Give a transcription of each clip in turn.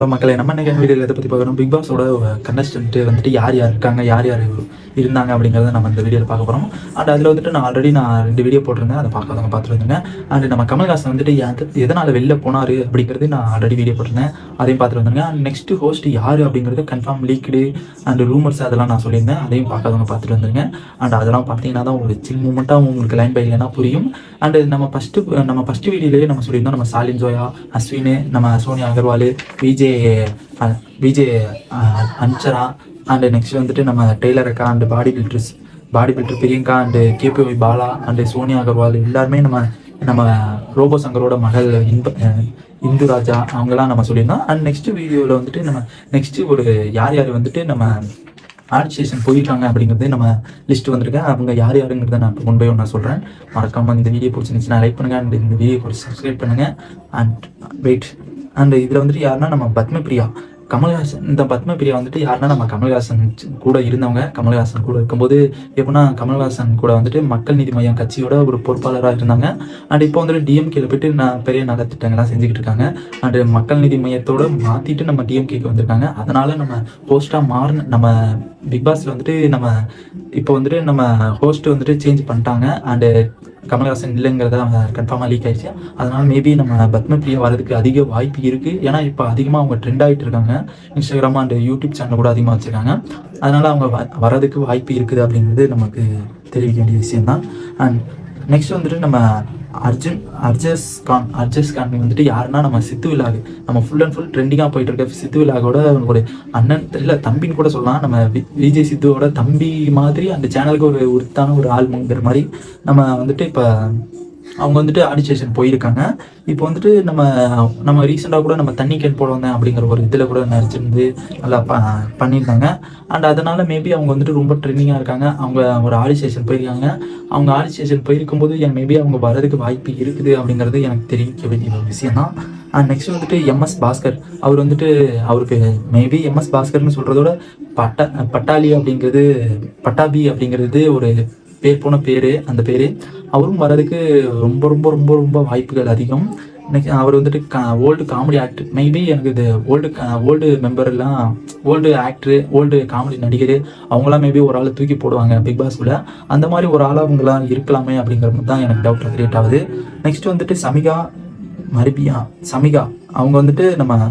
மக்களை நம்ம இன்னைக்கு வீடியோவில் எதை பற்றி பார்க்குறோம், பிக் பாஸோட கண்டஸ்டன்ட் வந்துட்டு யார் யார் இருக்காங்க, யார் யார் இருந்தாங்க அப்படிங்கிறத நம்ம இந்த வீடியோவில் பார்க்க போகிறோம். அண்ட் அதில் வந்துட்டு நான் ஆல்ரெடி 2 வீடியோ போட்டிருந்தேன், அதை பார்க்காதவங்க பார்த்துட்டு வந்துருங்க. அண்ட் நம்ம கமல்ஹாசன் வந்துட்டு எதனால் வெளில போனார் அப்படிங்கிறது நான் ஆல்ரெடி வீடியோ போட்டிருந்தேன், அதையும் பார்த்துட்டு வந்துருங்க. அண்ட் நெக்ஸ்ட் ஹோஸ்ட் யார் அப்படிங்கிறது கன்ஃபார்ம் லீக்டு அண்ட் ரூமர்ஸ் அதெல்லாம் நான் சொல்லியிருந்தேன், அதையும் பார்க்காதவங்க பார்த்துட்டு வந்துருங்க. அண்ட் அதெல்லாம் பார்த்தீங்கன்னா தான் ஒரு சின்ன மூமெண்ட்டாக உங்களுக்கு லைன் பை லைனாக புரியும். அண்டு நம்ம ஃபஸ்ட்டு வீடியோலேயே நம்ம சொல்லியிருந்தோம், நம்ம சாலின் ஜோயா, அஸ்வின், நம்ம சோனியா அகர்வால், விஜய் அன்சரா, அண்டு நெக்ஸ்ட் வந்துட்டு நம்ம டெய்லர் அக்கா and body builder Priyanka and KPY Bala and Sonia Agarwal எல்லாருமே நம்ம ரோபோ சங்கரோட மகள் இந்து ராஜா அவங்கெல்லாம் நம்ம சொல்லியிருந்தோம். அண்ட் நெக்ஸ்ட் வீடியோவில் வந்துட்டு நம்ம நெக்ஸ்ட்டு ஒரு யார் யார் வந்துட்டு நம்ம ஆடிஷேஷன் போயிருக்காங்க அப்படிங்கிறது நம்ம லிஸ்ட் வந்திருக்கேன். அவங்க யார் யாருங்கிறத நான் இப்போ முன்பே நான் சொல்கிறேன். மறக்காமல் இந்த வீடியோ பிடிச்சிருந்துச்சுன்னா லைக் பண்ணுங்கள் அண்ட் இந்த வீடியோ கொஞ்சம் சப்ஸ்கிரைப் பண்ணுங்கள். அண்ட் வெயிட் அண்ட் இதில் வந்துட்டு யாருன்னா நம்ம பத்மபிரியா, கமல்ஹாசன். இந்த பத்மபிரியா வந்துட்டு யாருன்னா நம்ம கமல்ஹாசன் கூட இருந்தவங்க. கமல்ஹாசன் கூட இருக்கும்போது எப்படின்னா கமல்ஹாசன் கூட வந்துட்டு மக்கள் நீதி மையம் கட்சியோட ஒரு பொறுப்பாளராக இருந்தாங்க. அண்ட் இப்போ வந்துட்டு டிஎம்கேல போய்ட்டு பெரிய நலத்திட்டங்கள்லாம் செஞ்சுக்கிட்டு இருக்காங்க. அண்டு மக்கள் நீதி மையத்தோடு மாற்றிட்டு நம்ம டிஎம்கேக்கு வந்திருக்காங்க. அதனால் நம்ம ஹோஸ்ட்டாக மாறின நம்ம பிக் பாஸில் வந்துட்டு நம்ம இப்போ வந்துட்டு நம்ம ஹோஸ்ட்டு வந்துட்டு சேஞ்ச் பண்ணிட்டாங்க. அண்டு கமல்ஹாசன் இல்லைங்கிறத கன்ஃபார்மாக லீக் ஆயிடுச்சு. அதனால் மேபி நம்ம பத்மபிரியா வரதுக்கு அதிக வாய்ப்பு இருக்குது. ஏன்னா இப்போ அதிகமாக அவங்க ட்ரெண்ட் ஆகிட்டு இருக்காங்க. இன்ஸ்டாகிராம் அண்ட் யூடியூப் சேனல் கூட அதிகமாக வச்சுருக்காங்க. அதனால் அவங்க வரதுக்கு வாய்ப்பு இருக்குது அப்படிங்கிறது நமக்கு தெரிவிக்க வேண்டிய விஷயம்தான். அண்ட் நெக்ஸ்ட் வந்துட்டு நம்ம அர்ஜஸ் கான் வந்துட்டு யாருன்னா நம்ம சித்து விலாக், நம்ம ஃபுல் அண்ட் ஃபுல் ட்ரெண்டிங்காக போயிட்டு இருக்க சித்து விலாகோட ஒரு அண்ணன் இல்லை தம்பின்னு கூட சொல்லலாம். நம்ம விஜய் சித்துவோட தம்பி மாதிரி அந்த சேனலுக்கு ஒரு உருத்தான ஒரு ஆள்ங்கிற மாதிரி நம்ம வந்துட்டு இப்போ அவங்க வந்துட்டு ஆடிஷேஷன் போயிருக்காங்க. இப்போ வந்துட்டு நம்ம ரீசெண்டாக கூட நம்ம தண்ணி கேன் போட வந்தேன் அப்படிங்கிற ஒரு இதில் கூட நடிச்சிருந்து நல்லா பண்ணியிருந்தாங்க. அண்ட் அதனால் மேபி அவங்க வந்துட்டு ரொம்ப ட்ரெண்டிங்காக இருக்காங்க. அவங்க ஒரு ஆடிஷேஷன் போயிருக்காங்க. அவங்க ஆடிஷேஷன் போயிருக்கும்போது மேபி அவங்க வரதுக்கு வாய்ப்பு இருக்குது அப்படிங்கிறது எனக்கு தெரிவிக்க வேண்டிய ஒரு விஷயம்தான். அண்ட் நெக்ஸ்ட் வந்துட்டு எம்எஸ் பாஸ்கர், அவர் வந்துட்டு அவருக்கு மேபி எம்எஸ் பாஸ்கர்னு சொல்கிறதோட பட்டாபி அப்படிங்கிறது ஒரு பேர் போன பேர். அந்த பேர் அவரும் வர்றதுக்கு ரொம்ப ரொம்ப ரொம்ப ரொம்ப வாய்ப்புகள் அதிகம். நெக்ஸ்ட் அவர் வந்துட்டு ஓல்டு காமெடி ஆக்டர், மேபி எனக்கு இது ஓல்டு மெம்பர்லாம், ஓல்டு ஆக்டரு, ஓல்டு காமெடி நடிகர் அவங்களாம் மேபி ஒரு ஆளை தூக்கி போடுவாங்க பிக் பாஸ்குள்ளே. அந்த மாதிரி ஒரு ஆளாக அவங்களாம் இருக்கலாமே அப்படிங்கிறது தான் எனக்கு டவுட் கிரியேட் ஆகுது. நெக்ஸ்ட் வந்துட்டு சமிகா அவங்க வந்துட்டு நம்ம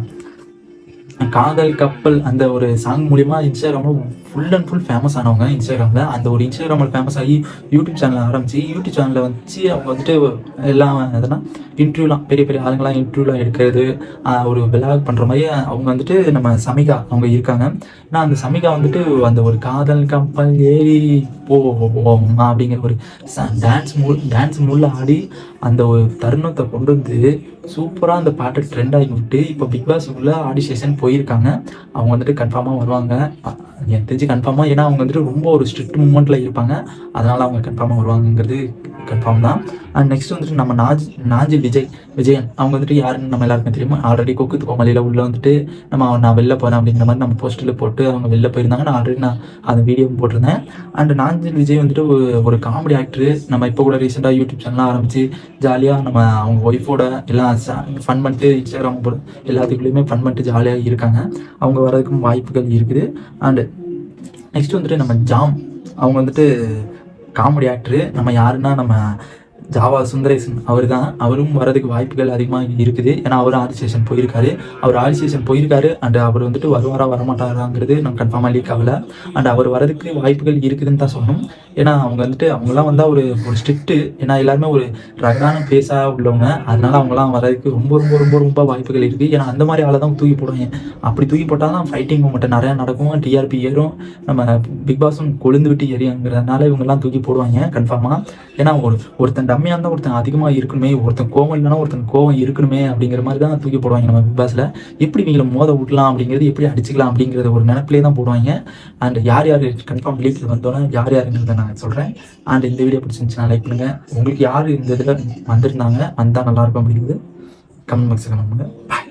காதல் கப்பல் அந்த ஒரு சாங் மூலிமா இன்ஸ்டாகிராமில் ஃபுல் அண்ட் ஃபுல் ஃபேமஸ் ஆனவங்க. இன்ஸ்டாகிராமில் அந்த ஒரு இன்ஸ்டாகிராமில் ஃபேமஸ் ஆகி யூடியூப் சேனல் ஆரம்பித்து யூடியூப் சேனலில் வச்சு அவங்க வந்துட்டு எல்லாம் எதுனா இன்டர்வியூலாம் பெரிய பெரிய ஆளுங்களாம் இன்டர்வியூலாம் எடுக்கிறது, ஒரு விளாக் பண்ணுற மாதிரி அவங்க வந்துட்டு நம்ம சமிகா அவங்க இருக்காங்க. நான் அந்த சமிகா வந்துட்டு அந்த ஒரு காதல் கப்பல் ஏறி போவோம் அப்படிங்கிற ஒரு டான்ஸ் மூல ஆடி அந்த ஒரு தருணத்தை கொண்டு வந்து சூப்பராக அந்த பாட்டை ட்ரெண்ட் ஆகி விட்டு இப்போ பிக் பாஸ்க்குள்ளே ஆடிஷேஷன் போயிருக்காங்க. அவங்க வந்துட்டு கன்ஃபார்மாக வருவாங்க, எனக்கு தெரிஞ்சு கன்ஃபார்மாக. ஏன்னா அவங்க வந்துட்டு ரொம்ப ஒரு ஸ்ட்ரிக்ட் மூமெண்ட்டில் இருப்பாங்க. அதனால் அவங்க கன்ஃபார்மாக வருவாங்கங்கிறது கன்ஃபார்ம் தான். அண்ட் நெக்ஸ்ட் வந்துட்டு நம்ம நாஜி விஜயன் அவங்க வந்துட்டு யாருன்னு நம்ம எல்லாருக்குமே தெரியுமா. ஆல்ரெடி கொக்கு கோமலியில் உள்ள வந்துட்டு நான் வெளில போகிறேன் அப்படிங்கிற மாதிரி நம்ம போஸ்டரில் போட்டு அவங்க வெளில போயிருந்தாங்க. நான் ஆல்ரெடி அந்த வீடியோ போட்டிருந்தேன். அண்ட் நாஜி விஜய் வந்துட்டு ஒரு காமெடி ஆக்டரு. நம்ம இப்போ கூட ரீசெண்டாக யூடியூப் சேனல்லாம் ஆரம்பித்து ஜாலியாக அவங்க ஒய்ஃபோட எல்லாம் ஃபன் பண்ணிட்டு இன்ஸ்டாகிராம் எல்லாத்துக்குள்ளேயுமே ஃபன் பண்ணிட்டு ஜாலியாக இருக்காங்க. அவங்க வர்றதுக்கும் வாய்ப்புகள் இருக்குது. அண்டு நெக்ஸ்ட் வந்துட்டு நம்ம அவங்க வந்துட்டு காமெடி ஆக்டரு. நம்ம யாருன்னா நம்ம ஜாவா சுந்தரேசன் அவரும் வரதுக்கு வாய்ப்புகள் அதிகமாக இருக்குது. ஏன்னா அவர் ஆடிஷேஷன் போயிருக்காரு. அண்ட் அவர் வந்துட்டு வருவாரா வரமாட்டாராங்கிறது நம்ம கன்ஃபார்மாக லீக் ஆகலை. அண்ட் அவர் வரதுக்கு வாய்ப்புகள் இருக்குதுன்னு தான் சொல்லணும். ஏன்னா அவங்களாம் வந்தால் ஒரு ஸ்ட்ரிக்ட்டு, ஏன்னா எல்லாருமே ஒரு ரகடான ஃபேஸாக உள்ளவங்க. அதனால அவங்களாம் வரதுக்கு ரொம்ப ரொம்ப ரொம்ப ரொம்ப வாய்ப்புகள் இருக்குது. ஏன்னா அந்த மாதிரி ஆளை தான் தூக்கி போடுவாங்க. அப்படி தூக்கி போட்டால் தான் ஃபைட்டிங் மூமெண்ட் நிறையா நடக்கும், டிஆர்பி ஏறும், நம்ம பிக் பாஸும் கொழுந்து விட்டு ஏறியாங்கிறதுனால இவங்கெல்லாம் தூக்கி போடுவாங்க கன்ஃபார்மாக. ஏன்னா ஒருத்தன் டம்மியாக இருந்தால் ஒருத்தன் அதிகமாக இருக்கணுமே, ஒருத்தன் கோவம் இல்லைன்னா ஒருத்தன் கோவம் இருக்கணுமே அப்படிங்கிற மாதிரி தான் தூக்கி போடுவாங்க நம்ம பிக் பாஸில். எப்படி இவங்களை மோத விடலாம் அப்படிங்கிறது, எப்படி அடிச்சுக்கலாம் அப்படிங்கிறத ஒரு நினைப்பிலே தான் போடுவாங்க. அண்ட் யார் கன்ஃபார்ம் லீக்கில் வந்தோன்னா யார் யாருங்கிறத நான் சொல்கிறேன். அண்ட் இந்த வீடியோ பிடிச்சிருந்துச்சுன்னா லைக் பண்ணுங்கள். உங்களுக்கு யார் இந்த இதில் வந்தால் நல்லாயிருக்கும் அப்படிங்கிறது கமெண்ட் பாக்ஸில் கமெண்ட் பண்ணுங்கள். பாய்.